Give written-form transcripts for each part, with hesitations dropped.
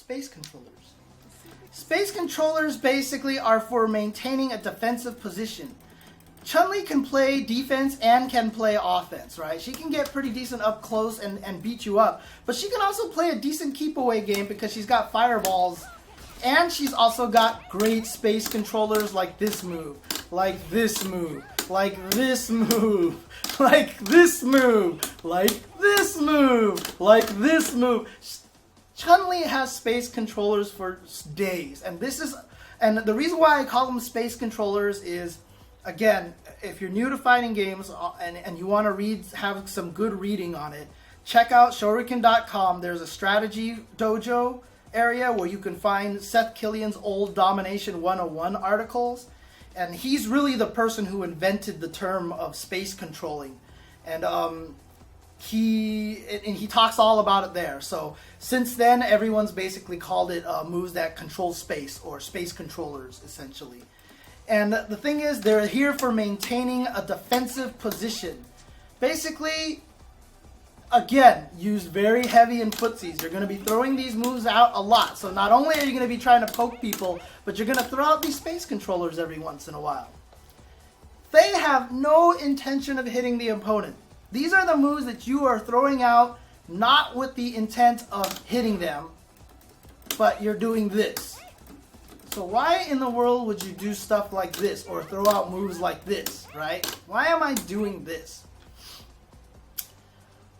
Space controllers. Space controllers basically are for maintaining a defensive position. Chun-Li can play defense and can play offense, right? She can get pretty decent up close and beat you up. But she can also play a decent keep-away game because she's got fireballs. And she's also got great space controllers like this move, like this move, like this move, like this move, like this move, like this move. Chun-Li has space controllers for days. And the reason why I call them space controllers is, again, if you're new to fighting games and you want to have some good reading on it, check out Shuriken.com. There's a strategy dojo area where you can find Seth Killian's old Domination 101 articles. And he's really the person who invented the term of space controlling. And he talks all about it there. So since then, everyone's basically called it moves that control space, or space controllers, essentially. And the thing is, they're here for maintaining a defensive position. Basically, again, used very heavy in footsies. You're going to be throwing these moves out a lot. So not only are you going to be trying to poke people, but you're going to throw out these space controllers every once in a while. They have no intention of hitting the opponent. These are the moves that you are throwing out, not with the intent of hitting them, but you're doing this. So why in the world would you do stuff like this or throw out moves like this, right? Why am I doing this?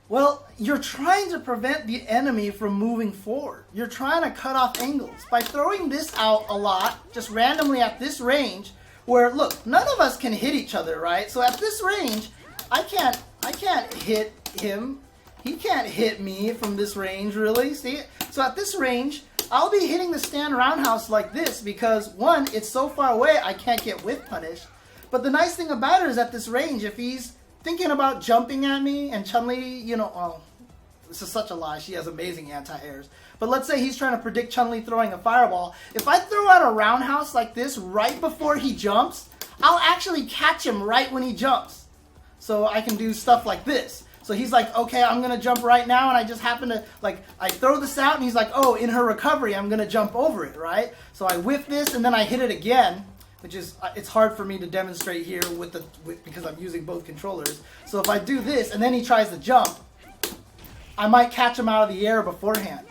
Well, you're trying to prevent the enemy from moving forward. You're trying to cut off angles. By throwing this out a lot, just randomly at this range, where, look, none of us can hit each other, right? So at this range, I can't hit him. He can't hit me from this range, really. See? So at this range, I'll be hitting the stand roundhouse like this because, one, it's so far away I can't get whiff punished. But the nice thing about it is at this range, if he's thinking about jumping at me, and Chun-Li, oh, this is such a lie. She has amazing anti-airs. But let's say he's trying to predict Chun-Li throwing a fireball. If I throw out a roundhouse like this right before he jumps, I'll actually catch him right when he jumps. So I can do stuff like this. So he's like, okay, I'm going to jump right now, and I just happen to, I throw this out, and he's like, oh, in her recovery, I'm going to jump over it, right? So I whiff this, and then I hit it again, which is, it's hard for me to demonstrate here because I'm using both controllers. So if I do this, and then he tries to jump, I might catch him out of the air beforehand.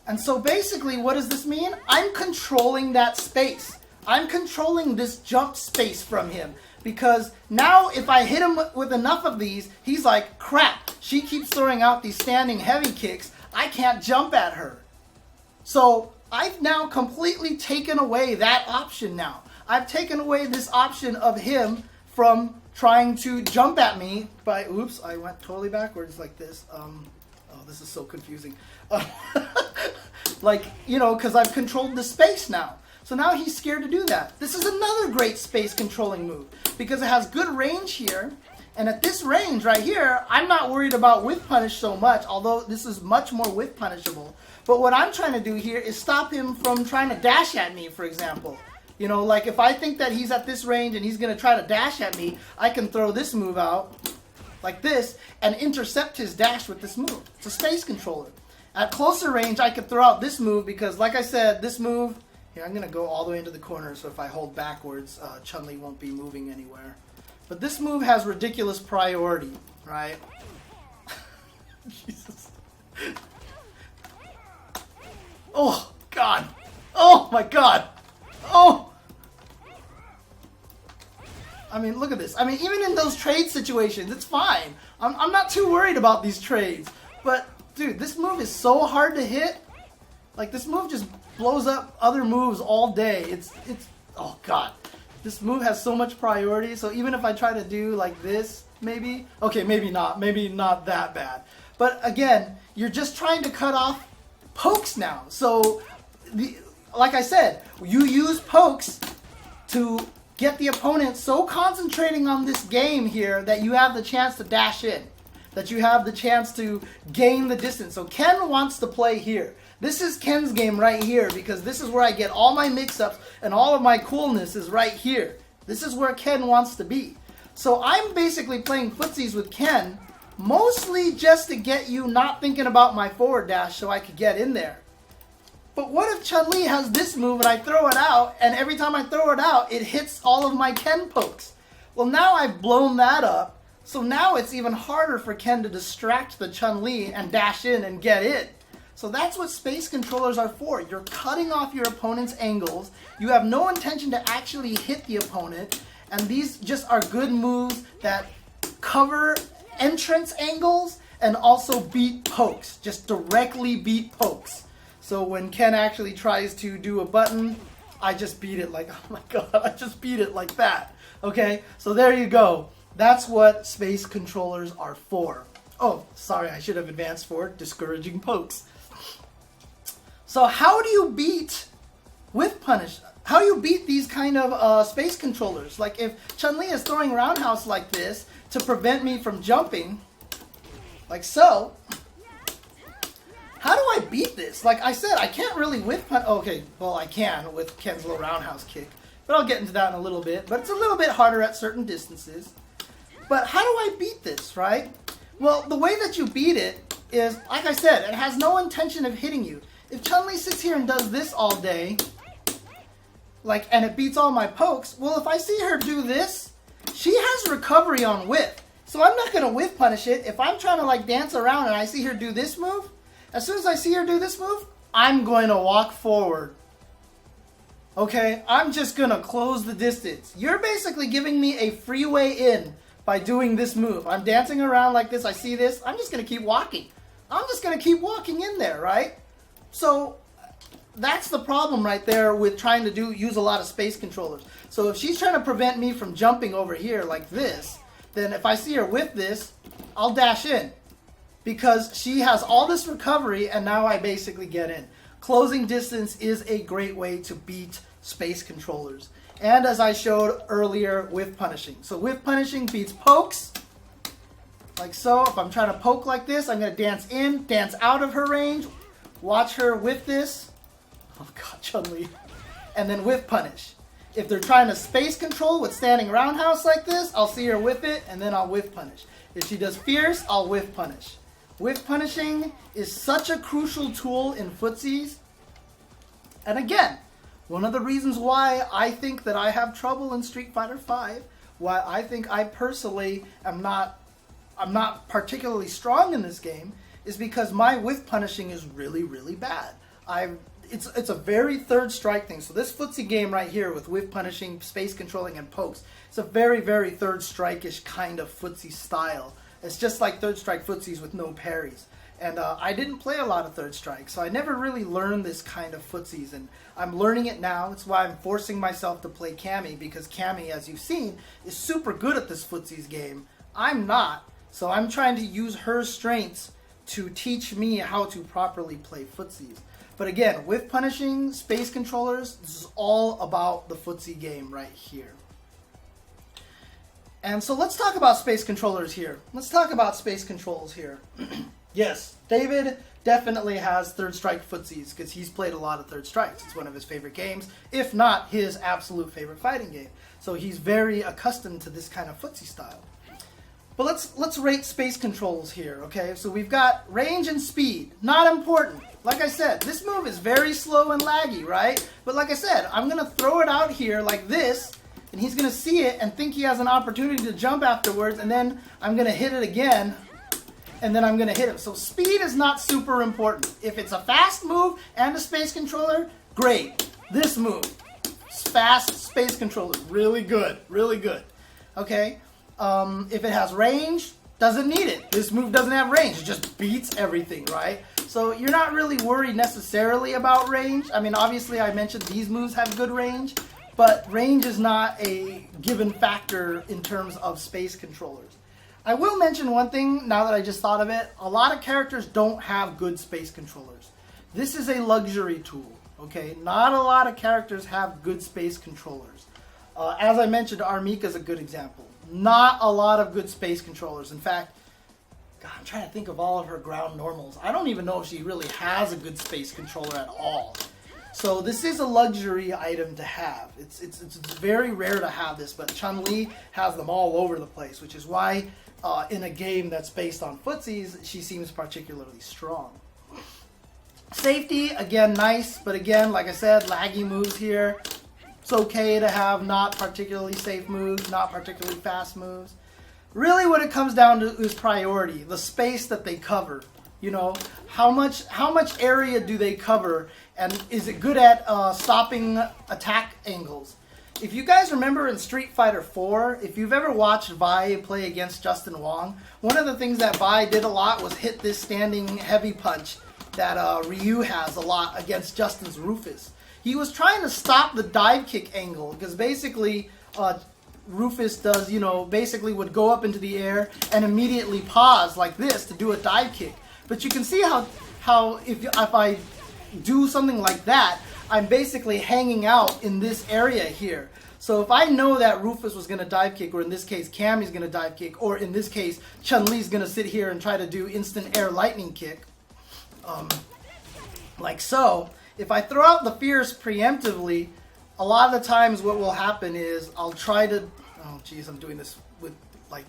And so basically, what does this mean? I'm controlling that space. I'm controlling this jump space from him. Because now if I hit him with enough of these, he's like, crap, she keeps throwing out these standing heavy kicks. I can't jump at her. So I've now completely taken away that option now. I've taken away this option of him from trying to jump at me by, oops, I went totally backwards like this. Oh, this is so confusing. Because I've controlled the space now. So now he's scared to do that. This is another great space controlling move because it has good range here. And at this range right here, I'm not worried about whiff punish so much, although this is much more whiff punishable. But what I'm trying to do here is stop him from trying to dash at me, for example. Like if I think that he's at this range and he's going to try to dash at me, I can throw this move out like this and intercept his dash with this move. It's a space controller. At closer range, I could throw out this move because, like I said, this move... Here, I'm going to go all the way into the corner, so if I hold backwards, Chun-Li won't be moving anywhere. But this move has ridiculous priority, right? Jesus. Oh, God. Oh, my God. Oh! I mean, look at this. I mean, even in those trade situations, it's fine. I'm not too worried about these trades. But, dude, this move is so hard to hit. Like, this move just blows up other moves all day. It's oh God. This move has so much priority, so even if I try to do like this, maybe, okay, maybe not that bad. But again, you're just trying to cut off pokes now. So, like I said, you use pokes to get the opponent so concentrating on this game here that you have the chance to dash in, that you have the chance to gain the distance. So Ken wants to play here. This is Ken's game right here because this is where I get all my mix-ups and all of my coolness is right here. This is where Ken wants to be. So I'm basically playing footsies with Ken mostly just to get you not thinking about my forward dash so I could get in there. But what if Chun-Li has this move and I throw it out, and every time I throw it out, it hits all of my Ken pokes? Well, now I've blown that up, so now it's even harder for Ken to distract the Chun-Li and dash in and get in. So that's what space controllers are for. You're cutting off your opponent's angles. You have no intention to actually hit the opponent, and these just are good moves that cover entrance angles and also beat pokes, just directly beat pokes. So when Ken actually tries to do a button, I just beat it like, oh my god, I just beat it like that. Okay, so there you go. That's what space controllers are for. Oh, sorry, I should have advanced for discouraging pokes. So how do you beat Whiff Punish? How do you beat these kind of space controllers? Like if Chun-Li is throwing roundhouse like this to prevent me from jumping, like so, how do I beat this? Like I said, I can't really whiff punish. Okay, well I can with Ken's little roundhouse kick, but I'll get into that in a little bit. But it's a little bit harder at certain distances. But how do I beat this, right? Well, the way that you beat it is, like I said, it has no intention of hitting you. If Chun-Li sits here and does this all day, like, and it beats all my pokes, well, if I see her do this, she has recovery on whiff. So I'm not going to whiff punish it. If I'm trying to like dance around and I see her do this move, as soon as I see her do this move, I'm going to walk forward. Okay, I'm just going to close the distance. You're basically giving me a free way in by doing this move. I'm dancing around like this, I see this, I'm just going to keep walking. I'm just going to keep walking in there, right? So that's the problem right there with trying to use a lot of space controllers. So if she's trying to prevent me from jumping over here like this, then if I see her with this, I'll dash in. Because she has all this recovery and now I basically get in. Closing distance is a great way to beat space controllers. And as I showed earlier, whiff punishing. So whiff punishing beats pokes, like so. If I'm trying to poke like this, I'm going to dance in, dance out of her range, watch her whiff this. Oh god, Chun-Li. And then whiff punish. If they're trying to space control with standing roundhouse like this, I'll see her whiff it, and then I'll whiff punish. If she does fierce, I'll whiff punish. Whiff punishing is such a crucial tool in footsies. And again, one of the reasons why I think that I have trouble in Street Fighter V, why I think I personally I'm not particularly strong in this game, is because my whiff punishing is really, really bad. It's a very third strike thing. So this footsie game right here with whiff punishing, space controlling, and pokes, it's a very, very third strike-ish kind of footsie style. It's just like third strike footsies with no parries. And I didn't play a lot of third strike, so I never really learned this kind of footsies, and I'm learning it now. That's why I'm forcing myself to play Cammy, because Cammy, as you've seen, is super good at this footsies game. I'm not, so I'm trying to use her strengths to teach me how to properly play footsies. But again, whiff punishing, space controllers, this is all about the footsie game right here. And so let's talk about space controllers here. Let's talk about space controls here. Yes, David definitely has third strike footsies because he's played a lot of third strikes. It's one of his favorite games, if not his absolute favorite fighting game. So he's very accustomed to this kind of footsie style. But let's rate space controls here, okay? So we've got range and speed. Not important. Like I said, this move is very slow and laggy, right? But like I said, I'm going to throw it out here like this, and he's going to see it and think he has an opportunity to jump afterwards, and then I'm going to hit it again, and then I'm going to hit him. So speed is not super important. If it's a fast move and a space controller, great. This move, fast space controller, really good, really good. Okay? If it has range, doesn't need it. This move doesn't have range. It just beats everything, right? So you're not really worried necessarily about range. I mean, obviously I mentioned these moves have good range, but range is not a given factor in terms of space controllers. I will mention one thing now that I just thought of it. A lot of characters don't have good space controllers. This is a luxury tool, okay? Not a lot of characters have good space controllers. As I mentioned, Armika is a good example. Not a lot of good space controllers. In fact, God, I'm trying to think of all of her ground normals. I don't even know if she really has a good space controller at all. So this is a luxury item to have. It's very rare to have this, but Chun-Li has them all over the place, which is why in a game that's based on footsies, she seems particularly strong. Safety, again, nice, but again, like I said, laggy moves here. It's okay to have not particularly safe moves, not particularly fast moves. Really what it comes down to is priority, the space that they cover. You know, how much area do they cover, and is it good at stopping attack angles? If you guys remember in Street Fighter 4, if you've ever watched Vi play against Justin Wong, one of the things that Vi did a lot was hit this standing heavy punch that Ryu has a lot against Justin's Rufus. He was trying to stop the dive kick angle, because basically Rufus does, you know, basically would go up into the air and immediately pause like this to do a dive kick. But you can see how if I do something like that, I'm basically hanging out in this area here. So if I know that Rufus was going to dive kick, or in this case Cammy's going to dive kick, or in this case Chun-Li's going to sit here and try to do instant air lightning kick, like so, if I throw out the fears preemptively, a lot of the times what will happen is I'll try to, oh geez, I'm doing this with like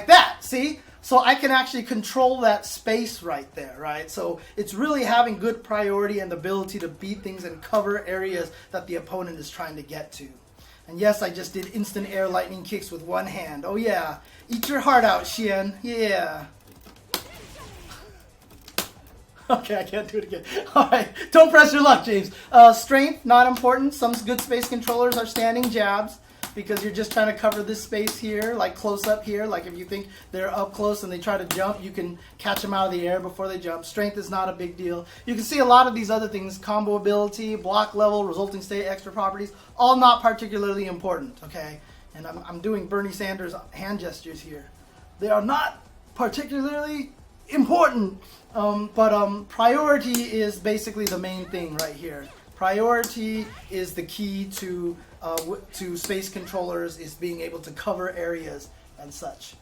that, see? So I can actually control that space right there, right? So it's really having good priority and the ability to beat things and cover areas that the opponent is trying to get to. And yes, I just did instant air lightning kicks with one hand. Oh yeah, eat your heart out, Xian. Yeah. Okay, I can't do it again. Alright, don't press your luck, James. Strength, not important. Some good space controllers are standing jabs, because you're just trying to cover this space here, like close up here. Like if you think they're up close and they try to jump, you can catch them out of the air before they jump. Strength is not a big deal. You can see a lot of these other things, combo ability, block level, resulting state, extra properties, all not particularly important, okay? And I'm doing Bernie Sanders hand gestures here. They are not particularly important, but priority is basically the main thing right here. Priority is the key to space controllers, is being able to cover areas and such.